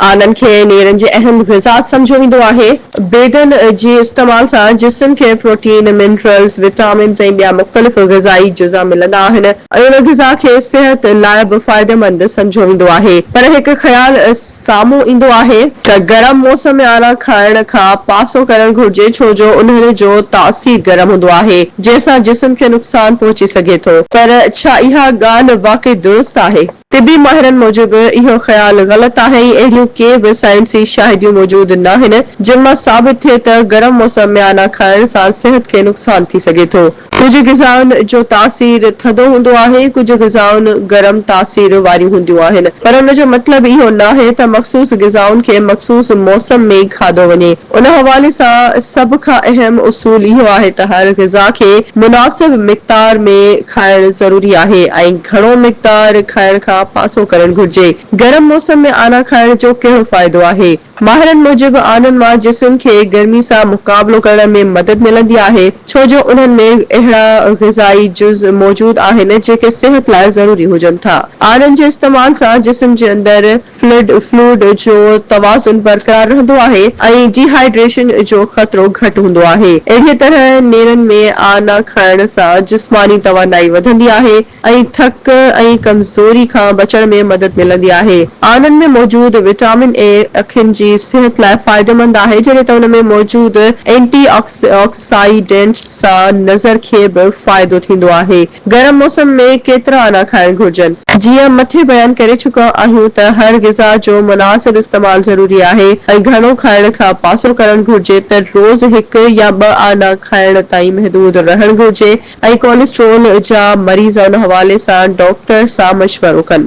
आननि खे नेरनि जे अहम ग़िज़ा सम्झो वेंदो आहे। बेदनि जे इस्तेमाल सां जिस्म खे प्रोटीन, मिनरल्स, विटामिन्स ऐं ॿिया मुख़्तलिफ़ ग़िज़ाई जुज़ा मिलंदा आहिनि ऐं उन ग़िज़ा खे सिहत लाइ बि फ़ाइदेमंद सम्झो वेंदो आहे। पर हिकु ख़्यालु साम्हूं ईंदो आहे त गरम मौसम में आला खाइण खां पासो करणु घुर्जे, छो जो उन्हनि जो तासीर गरम हूंदो आहे जंहिंसां जिस्म खे नुक़सान पहुची सघे थो। पर छा इहा ॻाल्हि वाक़ई दुरुस्त आहे? तिबी माहिरनि मूजिबि इहो ख़्यालु ग़लति आहे ऐं अहिड़ियूं के बि साइंसी शाहिदियूं मौजूदु न आहिनि जिन मां साबित थिए त गरम मौसम में आला खाइण सां सिहत खे नुक़सान थी सघे थो। कुझु ग़िज़ाउनि जो तासीर थधो हूंदो आहे, कुझु ग़िज़ाउनि गरम तासीर वारियूं हूंदियूं आहिनि, पर उन जो मतिलबु इहो न आहे त मख़सूस ग़िज़ाउनि खे मख़सूस मौसम में ई खाधो वञे। उन हवाले सां सभ खां अहम उसूल इहो आहे त हर ग़िज़ा खे मुनासिब मिक़दार में खाइण ज़रूरी आहे ऐं घणो मिक़दार खाइण खां पासो करणु घुर्जे। गरम मौसम में आना खाइण जो कहिड़ो फ़ाइदो आहे? माहिरनि मूजिबि आननि मां जिस्म खे गर्मी सां मुक़ाबिलो करण में मदद मिलंदी आहे, छो जो उन्हनि में अहिड़ा ग़िज़ाई जुज़ मौजूद आहिनि जेके सिहत लाइ ज़रूरी हुजनि था। आननि जे इस्तेमाल सां जिस्म जे अंदरि फ्लूइड जो तवाज़ुन बरक़रार रहंदो आहे ऐं डिहाइड्रेशन जो ख़तरो घटि हूंदो आहे। अहिड़ीअ तरह नेरनि में आना खाइण सां जिस्मानी तवानाई वधंदी आहे ऐं थक ऐं कमज़ोरी खां बचण में मदद मिलंदी आहे। आननि में मौजूदु विटामिन ए अखियुनि जी सिहत लाइ फ़ाइदेमंद आहे, जॾहिं त उन में मौजूदु एंटी ऑक्सीडेंट्स सां नज़र खे बि फ़ाइदो थींदो आहे। गरम मौसम में केतिरा आना खाइण घुर्जनि? जीअं मथे बयान करे चुका आहियूं त हर ग़िज़ा जो मुनासिब इस्तेमाल ज़रूरी आहे ऐं घणो खाइण खां पासो करणु घुर्जे त रोज़ हिकु या 2 आना खाइण ताईं महदूद रहणु घुर्जे ऐं कोलेस्ट्रोल जा मरीज़ उन हवाले सां डॉक्टर सां मशवरो कनि।